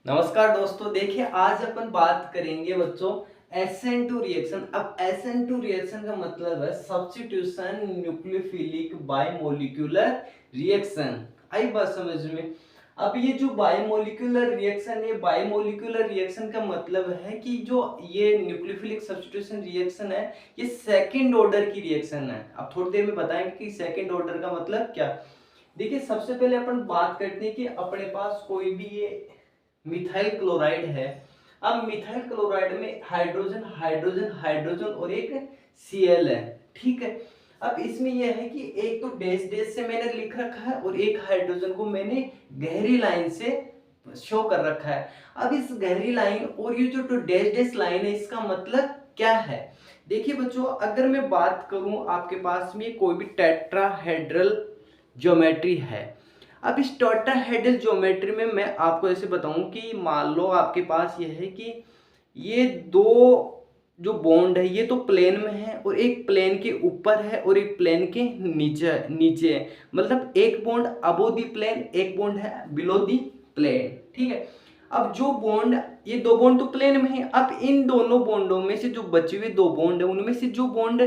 नमस्कार दोस्तों, देखिए आज अपन बात करेंगे बच्चों SN2 रिएक्शन। अब SN2 रिएक्शन का मतलब है सब्स्टिट्यूशन न्यूक्लियोफिलिक बायमोलिक्यूलर रिएक्शन। आई बात समझ में। अब ये जो बायमोलिक्यूलर रिएक्शन है, बायमोलिक्यूलर रिएक्शन का मतलब है कि जो ये न्यूक्लियोफिलिक सब्स्टिट्यूशन रिएक्शन है ये सेकंड ऑर्डर की रिएक्शन है। अब थोड़ी देर में बताएंगे कि सेकंड ऑर्डर का मतलब क्या। देखिए सबसे पहले अपन बात करते हैं कि अपने पास कोई भी ये मिथाइल क्लोराइड है। अब मिथाइल क्लोराइड में हाइड्रोजन हाइड्रोजन हाइड्रोजन और एक Cl है, ठीक है। अब इसमें यह है कि एक तो डैश डैश से मैंने लिख रखा है और एक हाइड्रोजन को मैंने गहरी लाइन से शो कर रखा है। अब इस गहरी लाइन और ये जो डैश डैश लाइन है इसका मतलब क्या है। देखिए बच्चों, अगर मैं बात करूं आपके पास में कोई भी टेट्राहेड्रल ज्योमेट्री है। अब इस टेट्राहेड्रल ज्योमेट्री में मैं आपको ऐसे बताऊं कि मान लो आपके पास ये है कि ये दो जो बॉन्ड है ये तो प्लेन में है और एक प्लेन के ऊपर है और एक प्लेन के नीचे नीचे है। मतलब एक बॉन्ड अबो दी प्लेन, एक बॉन्ड है बिलो दी प्लेन, ठीक है। अब जो बॉन्ड, ये दो बॉन्ड तो प्लेन में है। अब इन दोनों बॉन्डों में से जो बचे हुए दो बॉन्ड है उनमें से जो बॉन्ड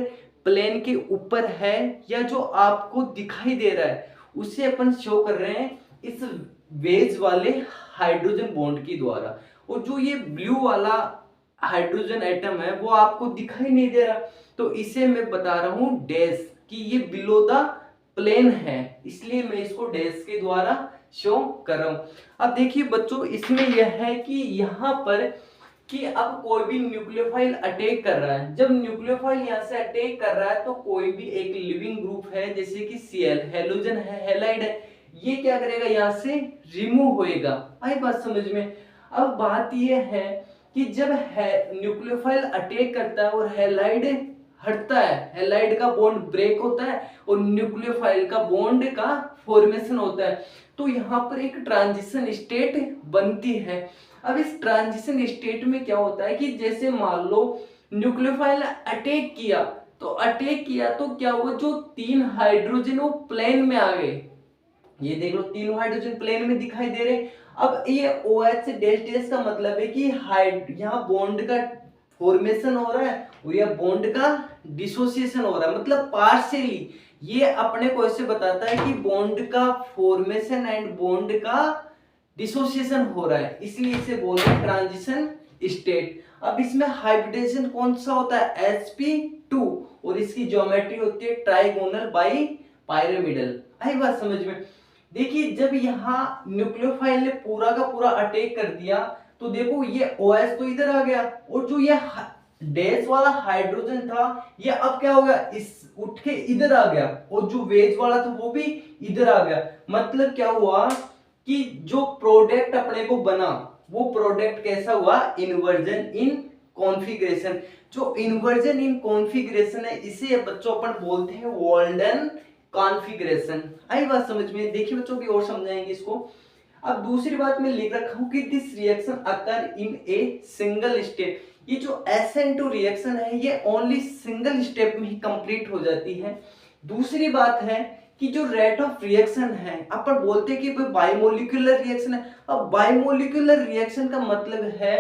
प्लेन के ऊपर है या जो आपको दिखाई दे रहा है उसे अपन शो कर रहे हैं इस वेज वाले हाइड्रोजन बॉन्ड के द्वारा। और जो ये ब्लू वाला हाइड्रोजन एटम है वो आपको दिखाई नहीं दे रहा, तो इसे मैं बता रहा हूं डैश कि ये बिलो द प्लेन है, इसलिए मैं इसको डैश के द्वारा शो कर रहा हूं। अब देखिए बच्चों, इसमें यह है कि यहाँ पर कि अब कोई भी न्यूक्लियोफाइल अटैक कर रहा है। जब न्यूक्लियोफाइल यहाँ से अटैक कर रहा है तो कोई भी एक लिविंग ग्रुप है जैसे कि Cl हेलोजन है, हैलाइड है, ये क्या करेगा यहाँ से रिमूव होएगा। आई बात समझ में। अब बात ये है कि जब न्यूक्लियोफाइल अटैक करता है और हैलाइड हटता है, हैलाइड का बॉन्ड ब्रेक होता है और न्यूक्लियोफाइल का बॉन्ड का फॉर्मेशन होता है, तो यहाँ पर एक ट्रांजिशन स्टेट बनती है। अब इस ट्रांजिशन स्टेट में क्या होता है कि जैसे मान लो न्यूक्लियोफाइल अटैक किया तो क्या हुआ, जो तीन हाइड्रोजन वो प्लेन में आ गए। ये देख लो तीनों हाइड्रोजन प्लेन में दिखाई दे रहे। अब ये OH से डैश डैश का मतलब है कि यहाँ बॉन्ड का फॉर्मेशन हो रहा है और यह बॉन्ड का डिसोसिएशन हो रहा है, मतलब पार्शियली। ये अपने को ऐसे बताता है कि बॉन्ड का फॉर्मेशन एंड बॉन्ड का डिसोसिएशन हो रहा है, इसलिए इसे बोल रहे हैं ट्रांजिशन स्टेट। अब इसमें हाइब्रिडेशन कौन सा होता है, sp2, और इसकी ज्योमेट्री होती है ट्राइगोनल बाई पायरामिडल। आई बात समझ में। देखिए जब यहाँ न्यूक्लियोफाइल ने पूरा का पूरा अटैक कर दिया तो देखो ये OH तो इधर आ गया और जो ये डैश वाला हाइड्रोजन था ये अब क्या हो गया, इस उठ के इधर आ गया और जो वेज वाला था वो भी इधर आ गया। मतलब क्या हुआ कि जो प्रोडक्ट अपने को बना वो प्रोडक्ट कैसा हुआ, इन्वर्जन इन कॉन्फ़िगरेशन। जो इन्वर्जन इन कॉन्फ़िगरेशन है इसे बच्चों अपन बोलते हैं वॉल्डन कॉन्फ़िगरेशन। आई बात समझ में। देखिए बच्चों भी और समझाएंगे इसको। अब दूसरी बात मैं लिख रखा हूं कि this reaction occur in a single step. ये जो SN2 रिएक्शन है ये ओनली सिंगल स्टेप में ही कंप्लीट हो जाती है। दूसरी बात है कि जो रेट ऑफ रिएक्शन है अपन बोलते हैं कि बायमोलिक्यूलर रिएक्शन है। अब बायमोलिक्यूलर रिएक्शन का मतलब है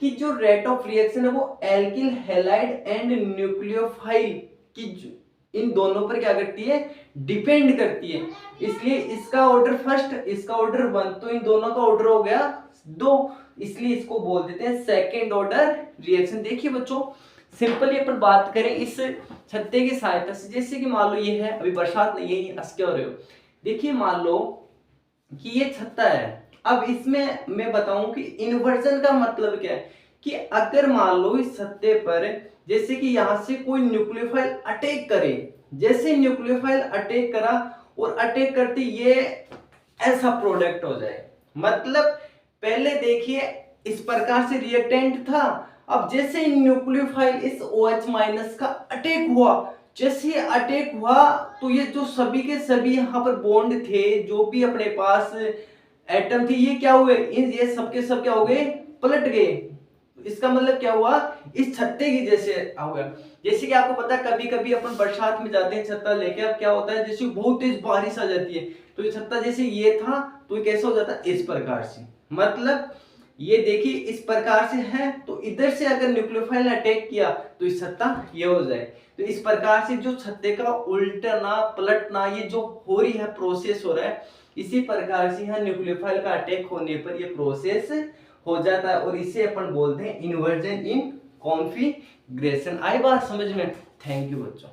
कि जो रेट ऑफ रिएक्शन है वो एल्किल हैलाइड एंड न्यूक्लियोफाइल की इन दोनों पर क्या करती है, डिपेंड करती है। इसलिए इसका ऑर्डर फर्स्ट, इसका ऑर्डर 1, तो इन दोनों का ऑर्डर हो गया 2, इसलिए इसको बोल देते हैं सेकेंड ऑर्डर रिएक्शन। देखिए बच्चों सिंपली अपन बात करें इस छत्ते की सहायता से, जैसे कि मान लो ये है, अभी बरसात नहीं है, ये हंस के हो रहे हो। देखिए मान लो कि ये छत्ता है। अब इसमें मैं बताऊं कि इन्वर्जन का मतलब क्या है कि अगर मान लो इस छत्ते पर जैसे कि यहां से कोई न्यूक्लियोफाइल अटैक करे, जैसे न्यूक्लियोफाइल अटैक करा और अटैक करते ये ऐसा प्रोडक्ट हो जाए। मतलब पहले देखिए इस प्रकार से रिएक्टेंट था, अब जैसे न्यूक्लियोफाइल इस OH माइनस का अटैक हुआ, जैसे ये अटैक हुआ तो ये जो सभी के सभी यहाँ पर बॉन्ड थे, जो भी अपने पास एटम थे, ये क्या हुए, ये सबके सब क्या हो गए, पलट गए। इसका मतलब क्या हुआ, इस छत्ते की जैसे हो गया। जैसे कि आपको पता है कभी कभी अपन बरसात में जाते हैं छत्ता लेके, अब क्या होता है जैसे बहुत तेज बारिश आ जाती है तो ये छत्ता जैसे ये था तो ये कैसे हो जाता है इस प्रकार से। मतलब ये देखिए इस प्रकार से है, तो इधर से अगर न्यूक्लियोफाइल ने अटैक किया तो इस छत्ता ये हो जाए। तो इस प्रकार से जो छत्ते का उल्टना पलटना ये जो हो रही है प्रोसेस हो रहा है, इसी प्रकार से यहाँ न्यूक्लियोफाइल का अटैक होने पर ये प्रोसेस हो जाता है और इसे अपन बोलते हैं इन्वर्जन इन कॉन्फिगरेशन। आई बात समझ में? थैंक यू बच्चों।